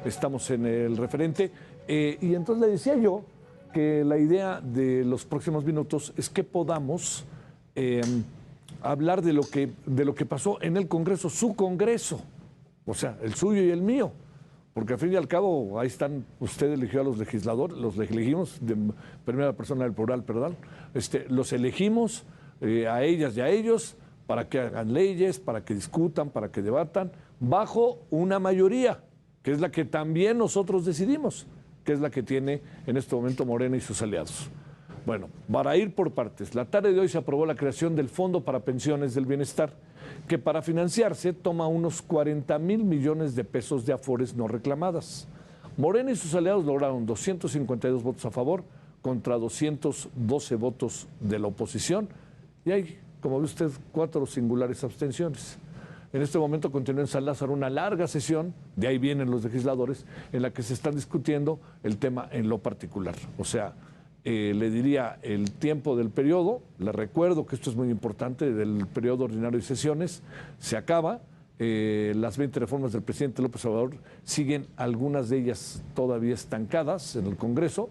estamos en el referente. Y entonces le decía yo que la idea de los próximos minutos es que podamos hablar de lo que pasó en el Congreso, su Congreso, o sea, el suyo y el mío. Porque al fin y al cabo, ahí están, usted eligió a los legisladores, los elegimos de primera persona del plural, perdón, los elegimos a ellas y a ellos para que hagan leyes, para que discutan, para que debatan, bajo una mayoría, que es la que también nosotros decidimos, que es la que tiene en este momento Morena y sus aliados. Bueno, para ir por partes, la tarde de hoy se aprobó la creación del Fondo para Pensiones del Bienestar, que para financiarse toma unos 40,000 millones de pesos de afores no reclamadas. Morena y sus aliados lograron 252 votos a favor contra 212 votos de la oposición y hay, como ve usted, 4 singulares abstenciones. En este momento continúa en San Lázaro una larga sesión, de ahí vienen los legisladores, en la que se están discutiendo el tema en lo particular. O sea, le diría el tiempo del periodo, le recuerdo que esto es muy importante, del periodo ordinario de sesiones, se acaba, las 20 reformas del presidente López Obrador siguen algunas de ellas todavía estancadas en el Congreso,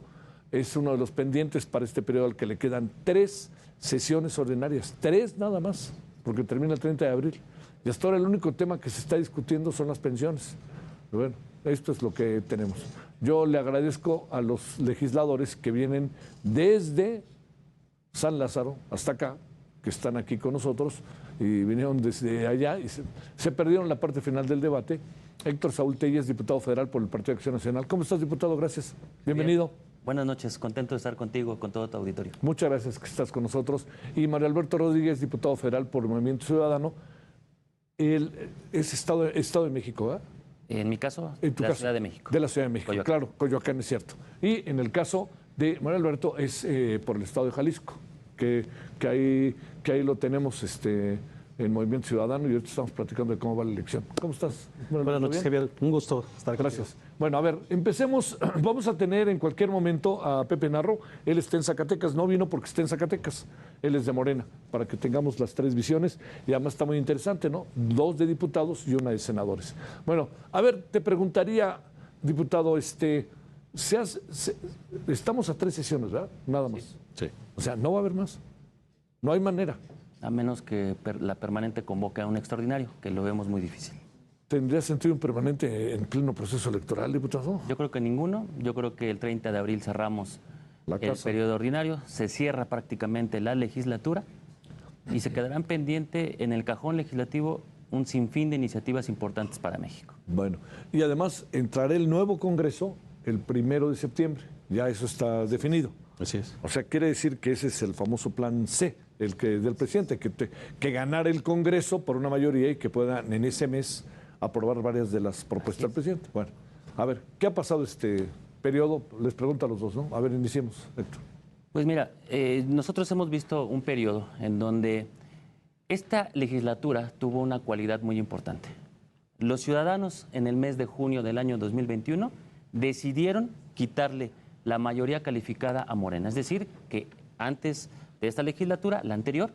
es uno de los pendientes para este periodo al que le quedan 3 sesiones ordinarias, 3 nada más, porque termina el 30 de abril. Y hasta ahora el único tema que se está discutiendo son las pensiones. Pero bueno, esto es lo que tenemos. Yo le agradezco a los legisladores que vienen desde San Lázaro hasta acá, que están aquí con nosotros, y vinieron desde allá y se perdieron la parte final del debate. Héctor Saúl Telles, diputado federal por el Partido de Acción Nacional. ¿Cómo estás, diputado? Gracias. Bienvenido. Bien. Buenas noches, contento de estar contigo, con todo tu auditorio. Muchas gracias que estás con nosotros. Y Mario Alberto Rodríguez, diputado federal por el Movimiento Ciudadano. Es Estado de México, ¿verdad? En mi caso, la Ciudad de México. De la Ciudad de México, Coyoacán. Claro, Coyoacán es cierto. Y en el caso de Mario Alberto es por el Estado de Jalisco, que ahí lo tenemos en Movimiento Ciudadano y ahorita estamos platicando de cómo va la elección. ¿Cómo estás? Buenas noches, Javier. Un gusto estar contigo. Gracias. Bueno, a ver, empecemos. Vamos a tener en cualquier momento a Pepe Narro. Él está en Zacatecas, no vino porque está en Zacatecas. Él es de Morena, para que tengamos las 3 visiones. Y además está muy interesante, ¿no? 2 de diputados y 1 de senadores. Bueno, a ver, te preguntaría, diputado, estamos a 3 sesiones, ¿verdad? Nada más. Sí. O sea, no va a haber más. No hay manera. A menos que la permanente convoque a un extraordinario, que lo vemos muy difícil. ¿Tendría sentido un permanente en pleno proceso electoral, diputado? Yo creo que ninguno. Yo creo que el 30 de abril cerramos el periodo ordinario, se cierra prácticamente la legislatura y se quedarán pendiente en el cajón legislativo un sinfín de iniciativas importantes para México. Bueno, y además entrará el nuevo Congreso el 1 de septiembre. Ya eso está definido. Así es. O sea, quiere decir que ese es el famoso plan C, el que del presidente, que ganara el Congreso por una mayoría y que puedan en ese mes aprobar varias de las propuestas del presidente. Bueno, a ver, ¿qué ha pasado este periodo? Les pregunto a los dos, ¿no? A ver, iniciemos, Héctor. Pues mira, nosotros hemos visto un periodo en donde esta legislatura tuvo una cualidad muy importante. Los ciudadanos en el mes de junio del año 2021 decidieron quitarle la mayoría calificada a Morena. Es decir, que antes de esta legislatura, la anterior,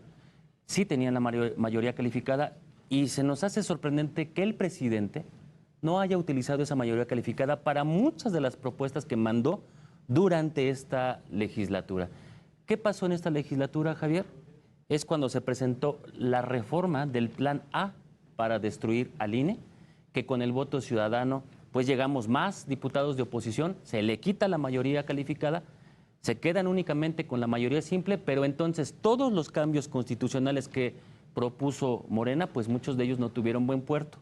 sí tenían la mayoría calificada y se nos hace sorprendente que el presidente no haya utilizado esa mayoría calificada para muchas de las propuestas que mandó durante esta legislatura. ¿Qué pasó en esta legislatura, Javier? Es cuando se presentó la reforma del Plan A para destruir al INE, que con el voto ciudadano pues llegamos más diputados de oposición, se le quita la mayoría calificada, se quedan únicamente con la mayoría simple, pero entonces todos los cambios constitucionales que propuso Morena, pues muchos de ellos no tuvieron buen puerto,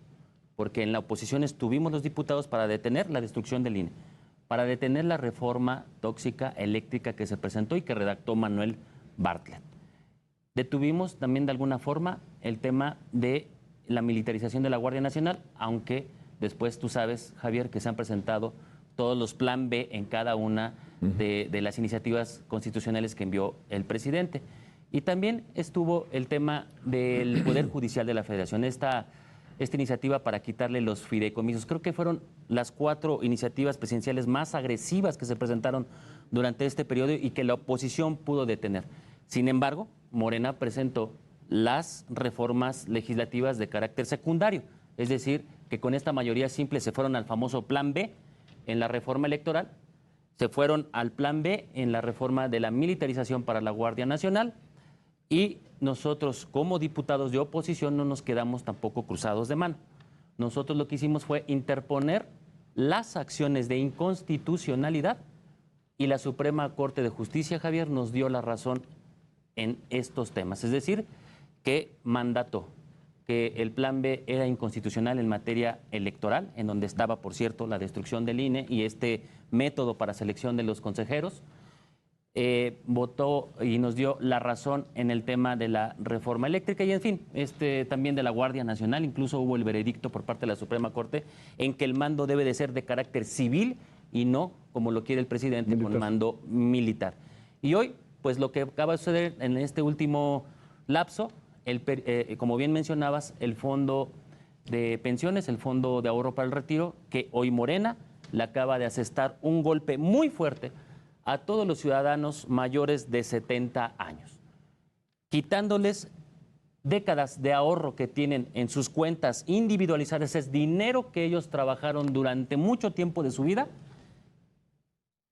porque en la oposición estuvimos los diputados para detener la destrucción del INE, para detener la reforma tóxica eléctrica que se presentó y que redactó Manuel Bartlett. Detuvimos también de alguna forma el tema de la militarización de la Guardia Nacional, aunque después tú sabes, Javier, que se han presentado todos los plan B en cada una de las iniciativas constitucionales que envió el presidente. Y también estuvo el tema del Poder Judicial de la Federación, esta iniciativa para quitarle los fideicomisos. Creo que fueron las 4 iniciativas presidenciales más agresivas que se presentaron durante este periodo y que la oposición pudo detener. Sin embargo, Morena presentó las reformas legislativas de carácter secundario, es decir, que con esta mayoría simple se fueron al famoso Plan B en la reforma electoral, se fueron al plan B en la reforma de la militarización para la Guardia Nacional y nosotros como diputados de oposición no nos quedamos tampoco cruzados de mano. Nosotros lo que hicimos fue interponer las acciones de inconstitucionalidad y la Suprema Corte de Justicia, Javier, nos dio la razón en estos temas. Es decir, que mandató que el plan B era inconstitucional en materia electoral, en donde estaba, por cierto, la destrucción del INE y este método para selección de los consejeros. Votó y nos dio la razón en el tema de la reforma eléctrica y, en fin, también de la Guardia Nacional. Incluso hubo el veredicto por parte de la Suprema Corte en que el mando debe de ser de carácter civil y no, como lo quiere el presidente, con mando militar. Y hoy, pues lo que acaba de suceder en este último lapso, como bien mencionabas, el fondo de pensiones, el fondo de ahorro para el retiro, que hoy Morena le acaba de asestar un golpe muy fuerte a todos los ciudadanos mayores de 70 años, quitándoles décadas de ahorro que tienen en sus cuentas individualizadas, es dinero que ellos trabajaron durante mucho tiempo de su vida,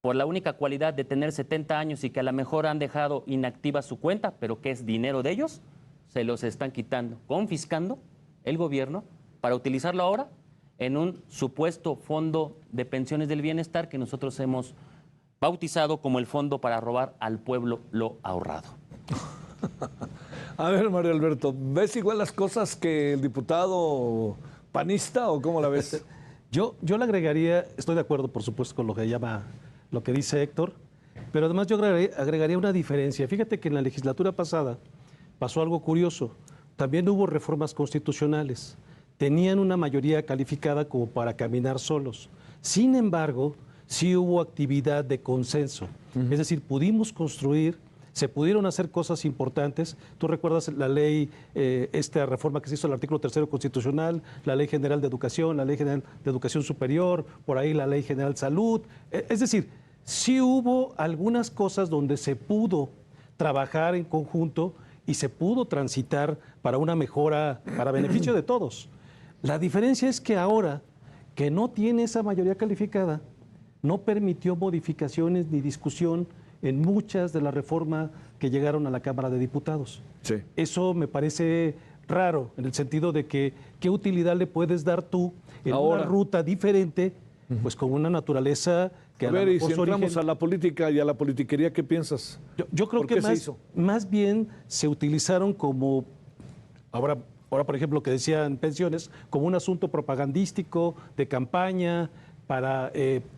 por la única cualidad de tener 70 años y que a lo mejor han dejado inactiva su cuenta, pero que es dinero de ellos, se los están quitando, confiscando el gobierno para utilizarlo ahora en un supuesto fondo de pensiones del bienestar que nosotros hemos bautizado como el fondo para robar al pueblo lo ahorrado. A ver, Mario Alberto, ¿ves igual las cosas que el diputado panista o cómo la ves? Yo le agregaría, estoy de acuerdo, por supuesto, con lo que dice Héctor, pero además yo agregaría una diferencia. Fíjate que en la legislatura pasada pasó algo curioso. También hubo reformas constitucionales. Tenían una mayoría calificada como para caminar solos. Sin embargo, sí hubo actividad de consenso. Es decir, pudimos construir, se pudieron hacer cosas importantes. Tú recuerdas la ley, esta reforma que se hizo al artículo 3º constitucional, la Ley General de Educación, la Ley General de Educación Superior, por ahí la Ley General de Salud. Es decir, sí hubo algunas cosas donde se pudo trabajar en conjunto y se pudo transitar para una mejora, para beneficio de todos. La diferencia es que ahora, que no tiene esa mayoría calificada, no permitió modificaciones ni discusión en muchas de las reformas que llegaron a la Cámara de Diputados. Sí. Eso me parece raro, en el sentido de que qué utilidad le puedes dar tú en ahora una ruta diferente, pues con una naturaleza que a ver, y si su entramos a la política y a la politiquería, ¿qué piensas? Yo creo que más bien se utilizaron como, ahora por ejemplo, que decían pensiones, como un asunto propagandístico, de campaña, para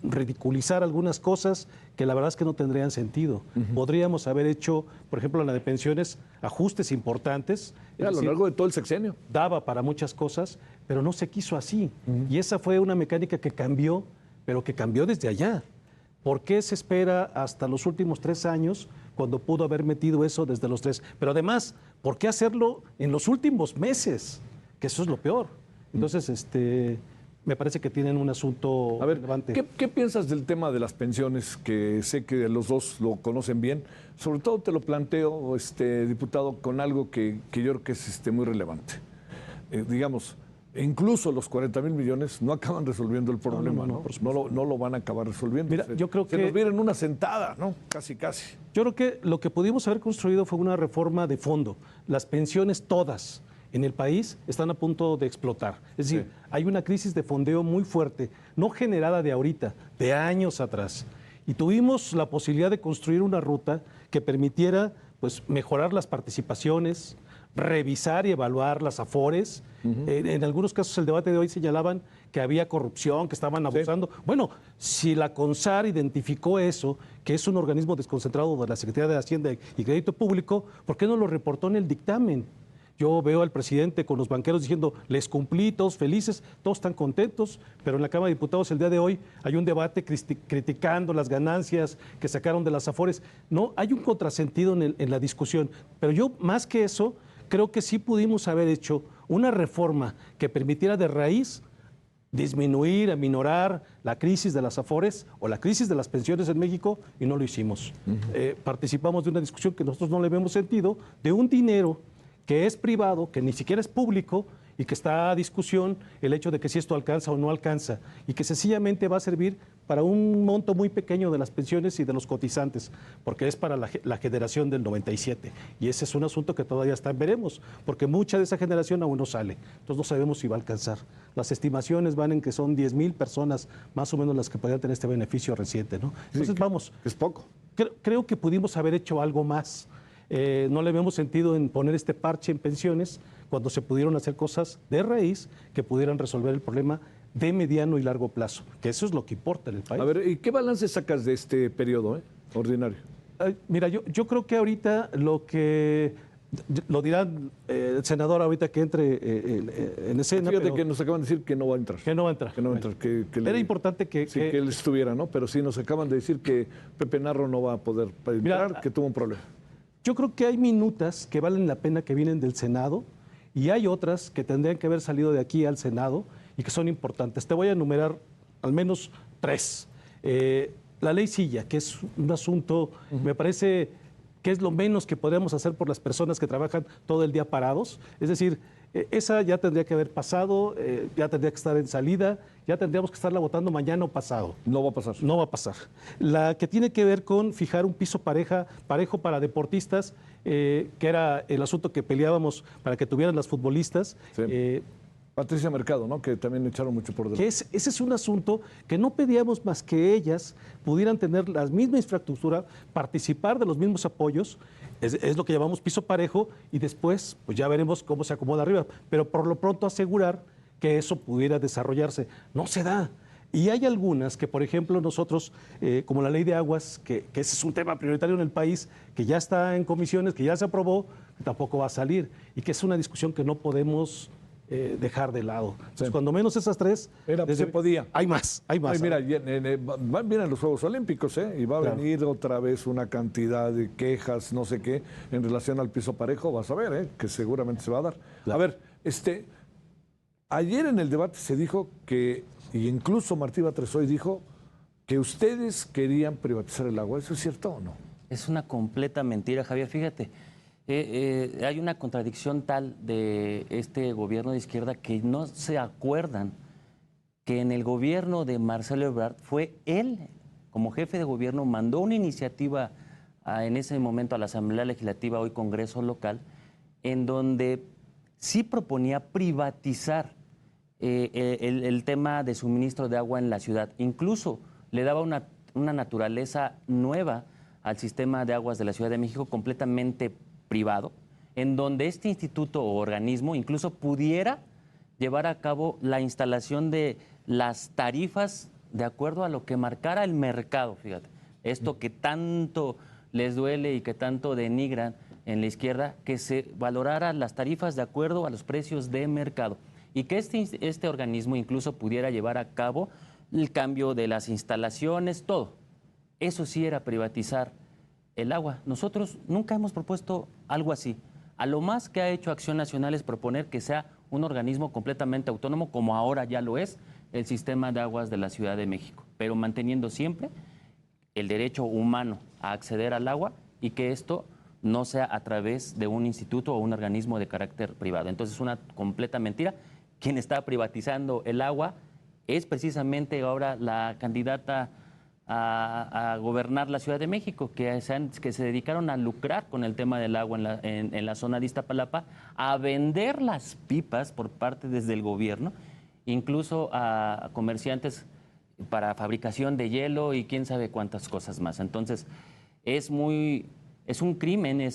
ridiculizar algunas cosas que la verdad es que no tendrían sentido. Podríamos haber hecho, por ejemplo, en la de pensiones, ajustes importantes. A lo largo de todo el sexenio. Daba para muchas cosas, pero no se quiso así. Y esa fue una mecánica que cambió, pero que cambió desde allá. ¿Por qué se espera hasta los últimos 3 años cuando pudo haber metido eso desde los 3? Pero además, ¿por qué hacerlo en los últimos meses? Que eso es lo peor. Entonces, me parece que tienen un asunto relevante. ¿Qué piensas del tema de las pensiones? Que sé que los dos lo conocen bien. Sobre todo te lo planteo, diputado, con algo que yo creo que es muy relevante. Digamos, incluso los 40,000 millones no acaban resolviendo el problema, ¿no? No lo van a acabar resolviendo. Mira, yo creo que se nos viene en una sentada, ¿no? Casi. Yo creo que lo que pudimos haber construido fue una reforma de fondo. Las pensiones todas en el país están a punto de explotar. Es decir, hay una crisis de fondeo muy fuerte, no generada de ahorita, de años atrás. Y tuvimos la posibilidad de construir una ruta que permitiera, pues, mejorar las participaciones, revisar y evaluar las afores. En algunos casos el debate de hoy señalaban que había corrupción, que estaban abusando. Bueno, si la CONSAR identificó eso, que es un organismo desconcentrado de la Secretaría de Hacienda y Crédito Público, ¿por qué no lo reportó en el dictamen? Yo veo al presidente con los banqueros diciendo, les cumplí, todos felices, todos están contentos, pero en la Cámara de Diputados el día de hoy hay un debate criticando las ganancias que sacaron de las afores. No, hay un contrasentido en la discusión, pero yo más que eso, creo que sí pudimos haber hecho una reforma que permitiera de raíz disminuir, aminorar la crisis de las afores o la crisis de las pensiones en México, y no lo hicimos. Participamos de una discusión que nosotros no le vemos sentido, de un dinero que es privado, que ni siquiera es público y que está a discusión el hecho de que si esto alcanza o no alcanza y que sencillamente va a servir para un monto muy pequeño de las pensiones y de los cotizantes, porque es para la generación del 97. Y ese es un asunto que todavía está en veremos, porque mucha de esa generación aún no sale. Entonces no sabemos si va a alcanzar. Las estimaciones van en que son 10,000 personas más o menos las que podrían tener este beneficio reciente, ¿no? Entonces vamos. Es poco. Creo que pudimos haber hecho algo más. No le vemos sentido en poner este parche en pensiones cuando se pudieron hacer cosas de raíz que pudieran resolver el problema de mediano y largo plazo, que eso es lo que importa en el país. A ver, ¿y qué balance sacas de este periodo ordinario? Mira, yo creo que ahorita lo dirá el senador ahorita que entre en escena. Fíjate que nos acaban de decir que no va a entrar. Que no va a entrar. Que no va a entrar. Era importante que él estuviera, ¿no? Pero sí nos acaban de decir que Pepe Narro no va a poder entrar, que tuvo un problema. Yo creo que hay minutas que valen la pena que vienen del Senado y hay otras que tendrían que haber salido de aquí al Senado y que son importantes. Te voy a enumerar al menos 3. La ley Silla, que es un asunto, me parece que es lo menos que podríamos hacer por las personas que trabajan todo el día parados. Es decir, esa ya tendría que haber pasado, ya tendría que estar en salida, ya tendríamos que estarla votando mañana o pasado. No va a pasar. No va a pasar. La que tiene que ver con fijar un piso parejo para deportistas, que era el asunto que peleábamos para que tuvieran las futbolistas. Sí. Patricia Mercado, ¿no? Que también echaron mucho por delante. Ese es un asunto que no pedíamos más que ellas pudieran tener la misma infraestructura, participar de los mismos apoyos, es lo que llamamos piso parejo, y después pues ya veremos cómo se acomoda arriba, pero por lo pronto asegurar que eso pudiera desarrollarse. No se da. Y hay algunas que, por ejemplo, nosotros, como la ley de aguas, que ese es un tema prioritario en el país, que ya está en comisiones, que ya se aprobó, que tampoco va a salir, y que es una discusión que no podemos dejar de lado. Entonces, cuando menos esas 3... se podía. Hay más. Ay, mira, vienen los Juegos Olímpicos, y va a venir otra vez una cantidad de quejas, no sé qué, en relación al piso parejo, vas a ver, que seguramente se va a dar. Claro. A ver, ayer en el debate se dijo que, y incluso Martí Batres hoy dijo, que ustedes querían privatizar el agua. ¿Eso es cierto o no? Es una completa mentira, Javier. Fíjate, hay una contradicción tal de este gobierno de izquierda que no se acuerdan que en el gobierno de Marcelo Ebrard fue él, como jefe de gobierno, mandó una iniciativa en ese momento a la Asamblea Legislativa, hoy Congreso Local, en donde sí proponía privatizar el tema de suministro de agua en la ciudad. Incluso le daba una naturaleza nueva al sistema de aguas de la Ciudad de México, completamente privado, en donde este instituto o organismo incluso pudiera llevar a cabo la instalación de las tarifas de acuerdo a lo que marcara el mercado, fíjate. Esto que tanto les duele y que tanto denigran en la izquierda, que se valoraran las tarifas de acuerdo a los precios de mercado y que este organismo incluso pudiera llevar a cabo el cambio de las instalaciones, todo. Eso sí era privatizar el agua. Nosotros nunca hemos propuesto algo así. A lo más que ha hecho Acción Nacional es proponer que sea un organismo completamente autónomo, como ahora ya lo es el sistema de aguas de la Ciudad de México, pero manteniendo siempre el derecho humano a acceder al agua y que esto no sea a través de un instituto o un organismo de carácter privado. Entonces es una completa mentira. Quien está privatizando el agua es precisamente ahora la candidata a gobernar la Ciudad de México, que se dedicaron a lucrar con el tema del agua en la zona de Iztapalapa, a vender las pipas por parte desde el gobierno, incluso a comerciantes para fabricación de hielo y quién sabe cuántas cosas más. Entonces, es un crimen,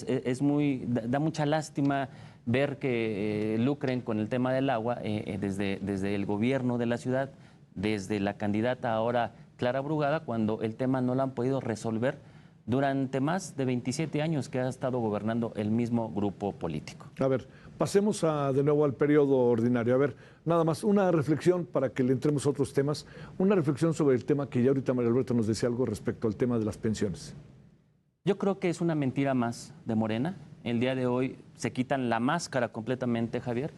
da mucha lástima ver que lucren con el tema del agua desde el gobierno de la ciudad, desde la candidata ahora Clara Brugada, cuando el tema no lo han podido resolver durante más de 27 años que ha estado gobernando el mismo grupo político. A ver, pasemos de nuevo al periodo ordinario. A ver, nada más una reflexión para que le entremos a otros temas, una reflexión sobre el tema que ya ahorita María Alberto nos decía algo respecto al tema de las pensiones. Yo creo que es una mentira más de Morena. El día de hoy se quitan la máscara completamente, Javier.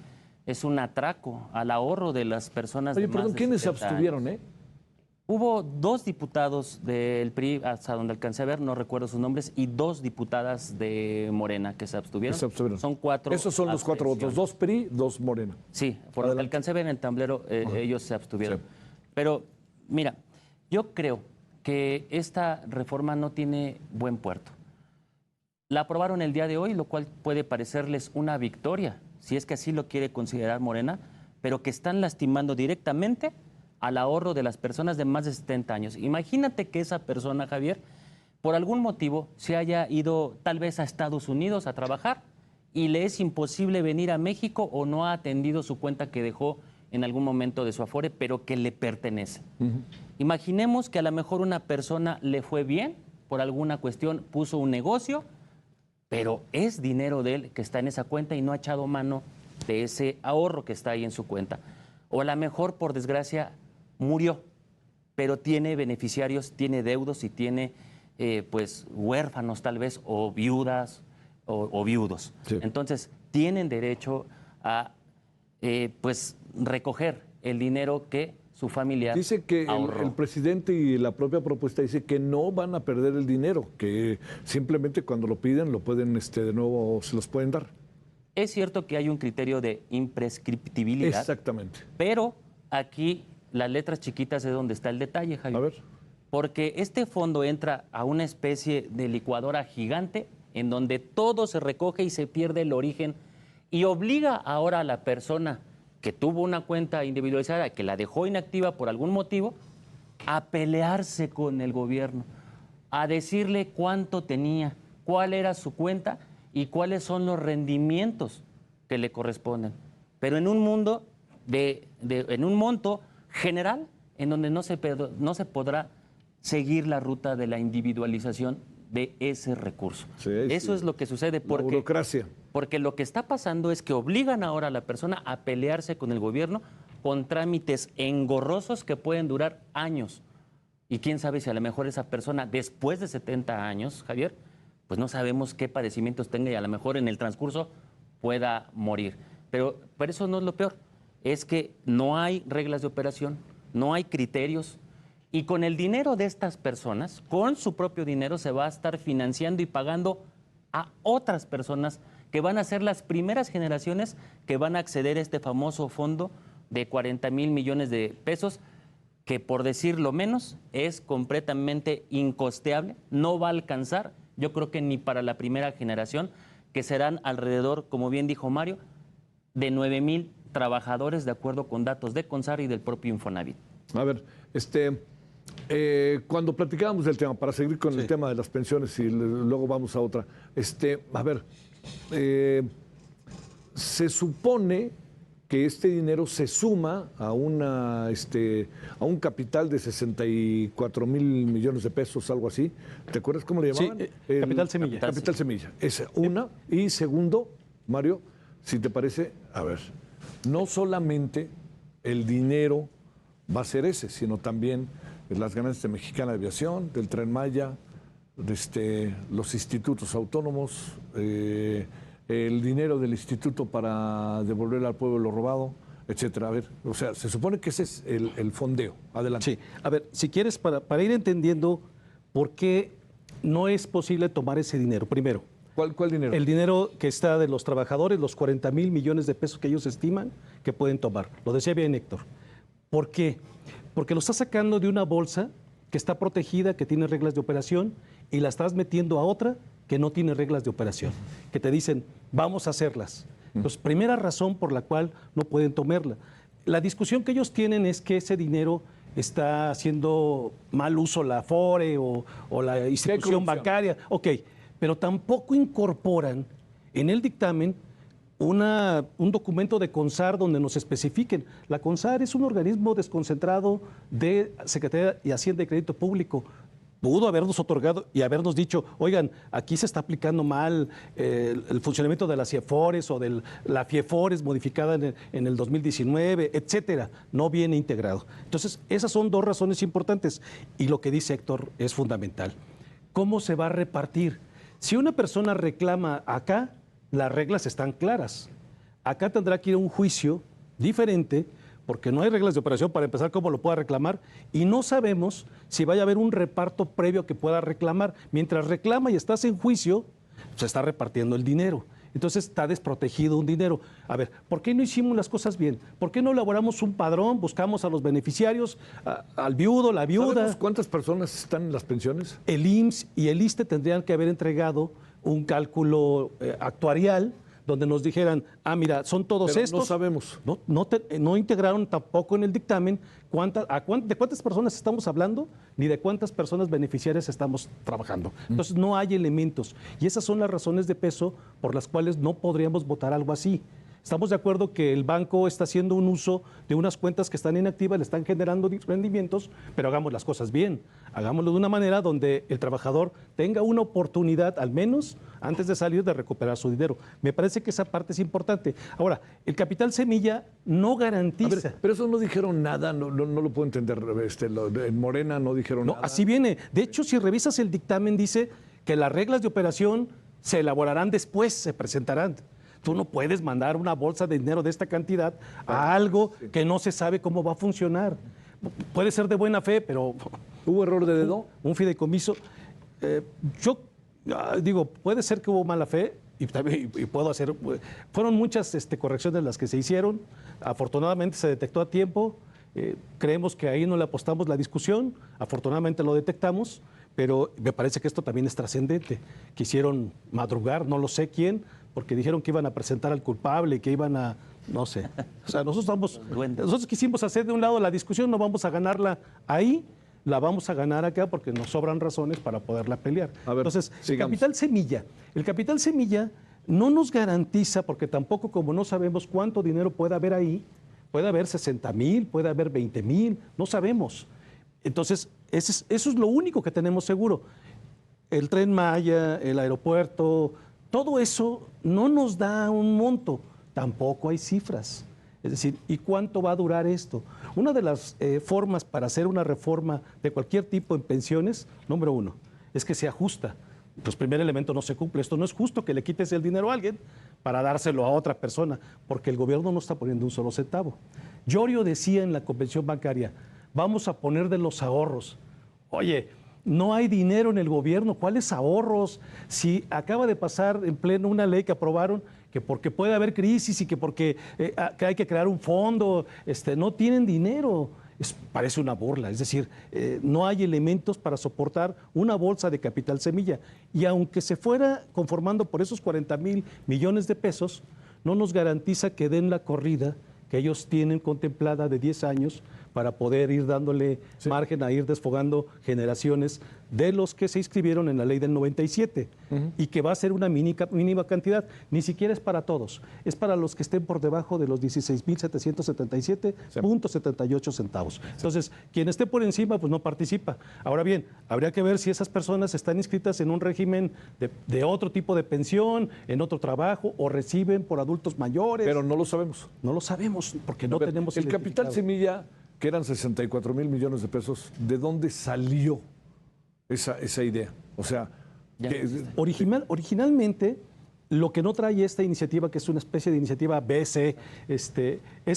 Es un atraco al ahorro de las personas. Oye, perdón, ¿quiénes se abstuvieron, Hubo 2 diputados del PRI, hasta donde alcancé a ver, no recuerdo sus nombres, y 2 diputadas de Morena que se abstuvieron. Son 4. Esos son los 4 votos, 2 PRI, 2 Morena. Sí, por lo que alcancé a ver en el tablero, ellos se abstuvieron. Sí. Pero, mira, yo creo que esta reforma no tiene buen puerto. La aprobaron el día de hoy, lo cual puede parecerles una victoria, si es que así lo quiere considerar Morena, pero que están lastimando directamente al ahorro de las personas de más de 70 años. Imagínate que esa persona, Javier, por algún motivo se haya ido tal vez a Estados Unidos a trabajar y le es imposible venir a México o no ha atendido su cuenta que dejó en algún momento de su Afore, pero que le pertenece. Imaginemos que a lo mejor una persona le fue bien, por alguna cuestión puso un negocio, pero es dinero de él que está en esa cuenta y no ha echado mano de ese ahorro que está ahí en su cuenta. O a lo mejor, por desgracia, murió, pero tiene beneficiarios, tiene deudos y tiene pues huérfanos tal vez, o viudas o viudos. Sí. Entonces, tienen derecho a pues recoger el dinero que su familiar dice que ahorró. El presidente y la propia propuesta dice que no van a perder el dinero, que simplemente cuando lo piden lo pueden de nuevo se los pueden dar. Es cierto que hay un criterio de imprescriptibilidad. Exactamente. Pero aquí las letras chiquitas es donde está el detalle, Javier. A ver. Porque este fondo entra a una especie de licuadora gigante en donde todo se recoge y se pierde el origen y obliga ahora a la persona que tuvo una cuenta individualizada, que la dejó inactiva por algún motivo, a pelearse con el gobierno, a decirle cuánto tenía, cuál era su cuenta y cuáles son los rendimientos que le corresponden. Pero en un mundo en un monto general en donde no se podrá seguir la ruta de la individualización de ese recurso. Sí, eso es lo que sucede porque, burocracia. Porque lo que está pasando es que obligan ahora a la persona a pelearse con el gobierno con trámites engorrosos que pueden durar años. Y quién sabe si a lo mejor esa persona después de 70 años, Javier, pues no sabemos qué padecimientos tenga y a lo mejor en el transcurso pueda morir. Pero eso no es lo peor, es que no hay reglas de operación, no hay criterios y con el dinero de estas personas, con su propio dinero, se va a estar financiando y pagando a otras personas que van a ser las primeras generaciones que van a acceder a este famoso fondo de 40,000 millones de pesos, que por decirlo menos es completamente incosteable, no va a alcanzar, yo creo que ni para la primera generación, que serán alrededor, como bien dijo Mario, de 9,000 trabajadores de acuerdo con datos de CONSAR y del propio Infonavit. A ver, cuando platicábamos del tema, para seguir con el tema de las pensiones y luego vamos a otra, a ver, se supone que este dinero se suma a un capital de 64,000 millones de pesos, algo así. ¿Te acuerdas cómo le llamaban? Sí, Capital Semilla. Capital Semilla. Es una. Y segundo, Mario, si te parece, a ver, no solamente el dinero va a ser ese, sino también las ganancias de Mexicana de Aviación, del Tren Maya, los institutos autónomos, el dinero del instituto para devolver al pueblo lo robado, etcétera. A ver, o sea, se supone que ese es el fondeo. Adelante. Sí, a ver, si quieres, para ir entendiendo por qué no es posible tomar ese dinero. Primero, ¿Cuál dinero? El dinero que está de los trabajadores, los 40,000 millones de pesos que ellos estiman que pueden tomar. Lo decía bien Héctor. ¿Por qué? Porque lo estás sacando de una bolsa que está protegida, que tiene reglas de operación, y la estás metiendo a otra que no tiene reglas de operación, que te dicen, vamos a hacerlas. Entonces, primera razón por la cual no pueden tomarla. La discusión que ellos tienen es que ese dinero está haciendo mal uso la Afore o la institución bancaria. Ok, pero tampoco incorporan en el dictamen un documento de CONSAR donde nos especifiquen. La CONSAR es un organismo desconcentrado de Secretaría de Hacienda y Crédito Público. Pudo habernos otorgado y habernos dicho, oigan, aquí se está aplicando mal el funcionamiento de las CIEFORES o de la FIEFORES modificada en el 2019, etcétera. No viene integrado. Entonces, esas son dos razones importantes. Y lo que dice Héctor es fundamental. ¿Cómo se va a repartir? Si una persona reclama acá, las reglas están claras. Acá tendrá que ir a un juicio diferente porque no hay reglas de operación para empezar cómo lo pueda reclamar y no sabemos si vaya a haber un reparto previo que pueda reclamar. Mientras reclama y estás en juicio, se está repartiendo el dinero. Entonces está desprotegido un dinero. A ver, ¿por qué no hicimos las cosas bien? ¿Por qué no elaboramos un padrón, buscamos a los beneficiarios, al viudo, la viuda? ¿Sabemos cuántas personas están en las pensiones? El IMSS y el ISSSTE tendrían que haber entregado un cálculo actuarial donde nos dijeran, mira, son todos Pero estos. no sabemos. No integraron tampoco en el dictamen de cuántas personas estamos hablando, ni de cuántas personas beneficiarias estamos trabajando. Entonces no hay elementos. Y esas son las razones de peso por las cuales no podríamos votar algo así. Estamos de acuerdo que el banco está haciendo un uso de unas cuentas que están inactivas, le están generando rendimientos, pero hagamos las cosas bien. Hagámoslo de una manera donde el trabajador tenga una oportunidad, al menos antes de salir, de recuperar su dinero. Me parece que esa parte es importante. Ahora, el capital semilla no garantiza. A ver, pero eso no dijeron nada, no lo puedo entender. En Morena no dijeron nada. No, así viene. De hecho, si revisas el dictamen, dice que las reglas de operación se elaborarán después, se presentarán. Tú no puedes mandar una bolsa de dinero de esta cantidad a algo que no se sabe cómo va a funcionar. Puede ser de buena fe, pero... ¿Hubo error de dedo? Un fideicomiso. Yo digo, puede ser que hubo mala fe y puedo hacer... Fueron muchas correcciones las que se hicieron. Afortunadamente se detectó a tiempo. Creemos que ahí no le apostamos la discusión. Afortunadamente lo detectamos. Pero me parece que esto también es trascendente. Quisieron madrugar, no lo sé quién, porque dijeron que iban a presentar al culpable, que iban a, no sé. O sea, nosotros quisimos hacer de un lado la discusión, no vamos a ganarla ahí, la vamos a ganar acá porque nos sobran razones para poderla pelear. A ver, entonces, sigamos. el capital semilla no nos garantiza, porque tampoco como no sabemos cuánto dinero puede haber ahí, puede haber 60,000, puede haber 20,000, no sabemos. Entonces, eso es lo único que tenemos seguro. El Tren Maya, el aeropuerto, todo eso no nos da un monto, tampoco hay cifras. Es decir, ¿y cuánto va a durar esto? Una de las formas para hacer una reforma de cualquier tipo en pensiones, número uno, es que se ajusta. Pues primer elemento no se cumple. Esto no es justo que le quites el dinero a alguien para dárselo a otra persona, porque el gobierno no está poniendo un solo centavo. Llorio decía en la convención bancaria, vamos a poner de los ahorros. Oye, no hay dinero en el gobierno, ¿cuáles ahorros? Si acaba de pasar en pleno una ley que aprobaron que porque puede haber crisis y que porque que hay que crear un fondo, no tienen dinero. Parece una burla, es decir, no hay elementos para soportar una bolsa de capital semilla. Y aunque se fuera conformando por esos 40,000 millones de pesos, no nos garantiza que den la corrida que ellos tienen contemplada de 10 años para poder ir dándole margen a ir desfogando generaciones de los que se inscribieron en la ley del 97 y que va a ser una mínima cantidad. Ni siquiera es para todos, es para los que estén por debajo de los 16,777.78 centavos. Entonces, quien esté por encima, pues no participa. Ahora bien, habría que ver si esas personas están inscritas en un régimen de otro tipo de pensión, en otro trabajo, o reciben por adultos mayores. Pero no lo sabemos. No lo sabemos, porque no tenemos el capital semilla, que eran 64,000 millones de pesos, ¿de dónde salió esa idea? O sea, originalmente lo que no trae esta iniciativa, que es una especie de iniciativa BC, es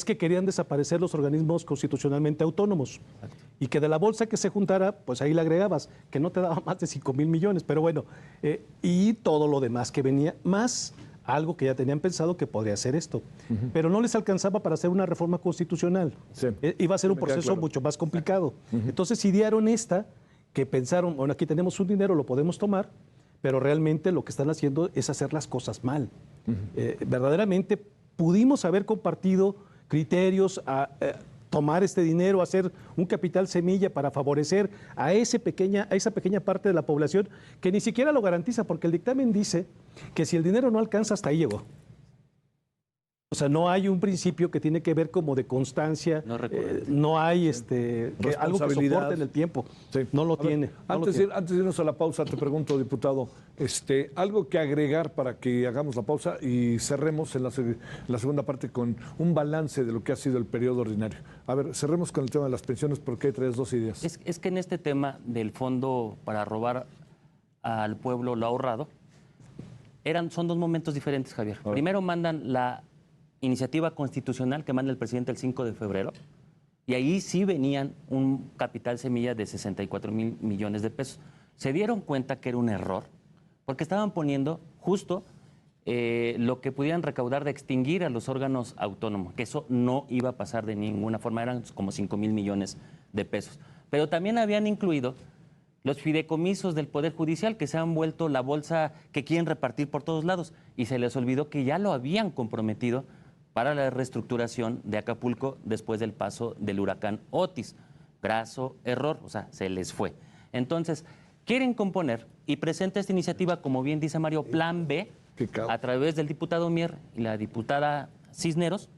que querían desaparecer los organismos constitucionalmente autónomos y que de la bolsa que se juntara, pues ahí le agregabas, que no te daba más de 5,000 millones, pero bueno, y todo lo demás que venía, más algo que ya tenían pensado que podría ser esto. Pero no les alcanzaba para hacer una reforma constitucional. Sí. Iba a ser un proceso mucho más complicado. Entonces idearon esta, que pensaron, bueno, aquí tenemos un dinero, lo podemos tomar, pero realmente lo que están haciendo es hacer las cosas mal. Verdaderamente pudimos haber compartido criterios a tomar este dinero, hacer un capital semilla para favorecer a esa pequeña parte de la población que ni siquiera lo garantiza, porque el dictamen dice que si el dinero no alcanza, hasta ahí llegó. O sea, no hay un principio que tiene que ver como de constancia, no hay algo que soporte en el tiempo. Sí. No lo tiene. Antes de irnos a la pausa, te pregunto, diputado, algo que agregar para que hagamos la pausa y cerremos en la segunda parte con un balance de lo que ha sido el periodo ordinario. A ver, cerremos con el tema de las pensiones porque hay dos ideas. Es que en este tema del fondo para robar al pueblo lo ahorrado, son dos momentos diferentes, Javier. Primero mandan iniciativa constitucional que manda el presidente el 5 de febrero, y ahí sí venían un capital semilla de 64,000 millones de pesos. Se dieron cuenta que era un error, porque estaban poniendo justo lo que pudieran recaudar de extinguir a los órganos autónomos, que eso no iba a pasar de ninguna forma, eran como 5,000 millones de pesos. Pero también habían incluido los fideicomisos del Poder Judicial, que se han vuelto la bolsa que quieren repartir por todos lados, y se les olvidó que ya lo habían comprometido para la reestructuración de Acapulco después del paso del huracán Otis. Graso error, o sea, se les fue. Entonces, quieren componer y presenta esta iniciativa, como bien dice Mario, Plan B, a través del diputado Mier y la diputada Cisneros,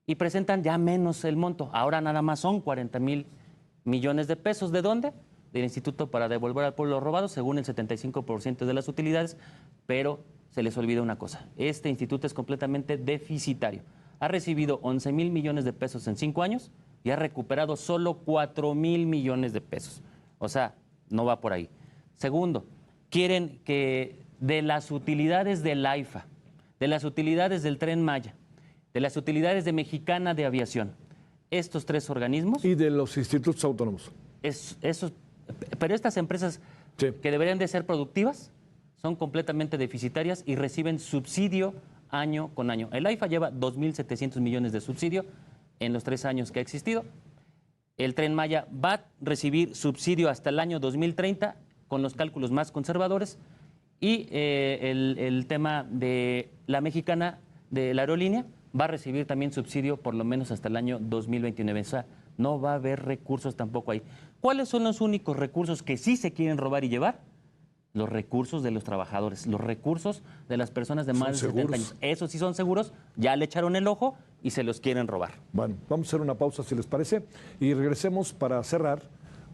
y presentan ya menos el monto. Ahora nada más son 40,000 millones de pesos. ¿De dónde? Del Instituto para Devolver al Pueblo Robado, según el 75% de las utilidades, pero se les olvida una cosa. Este instituto es completamente deficitario. Ha recibido 11,000 millones de pesos en 5 años y ha recuperado solo 4,000 millones de pesos. O sea, no va por ahí. Segundo, quieren que de las utilidades del AIFA, de las utilidades del Tren Maya, de las utilidades de Mexicana de Aviación, estos 3 organismos... Y de los institutos autónomos. Pero estas empresas que deberían de ser productivas son completamente deficitarias y reciben subsidio año con año. El AIFA lleva 2,700 millones de subsidio en los 3 años que ha existido. El Tren Maya va a recibir subsidio hasta el año 2030 con los cálculos más conservadores. Y el tema de la Mexicana, de la aerolínea, va a recibir también subsidio por lo menos hasta el año 2029. O sea, no va a haber recursos tampoco ahí. ¿Cuáles son los únicos recursos que sí se quieren robar y llevar? Los recursos de los trabajadores, los recursos de las personas de más de 70 años. Esos sí son seguros, ya le echaron el ojo y se los quieren robar. Bueno, vamos a hacer una pausa si les parece y regresemos para cerrar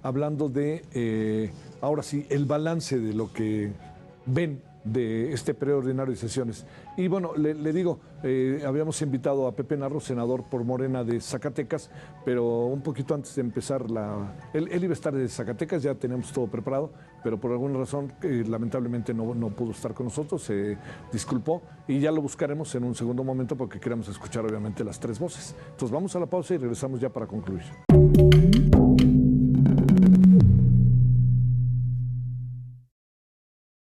hablando de, ahora sí, el balance de lo que ven de este periodo ordinario de sesiones. Y bueno, le digo, habíamos invitado a Pepe Narro, senador por Morena de Zacatecas, pero un poquito antes de empezar él iba a estar de Zacatecas, ya teníamos todo preparado, pero por alguna razón lamentablemente no pudo estar con nosotros, se disculpó y ya lo buscaremos en un segundo momento porque queremos escuchar obviamente las 3 voces. Entonces vamos a la pausa y regresamos ya para concluir.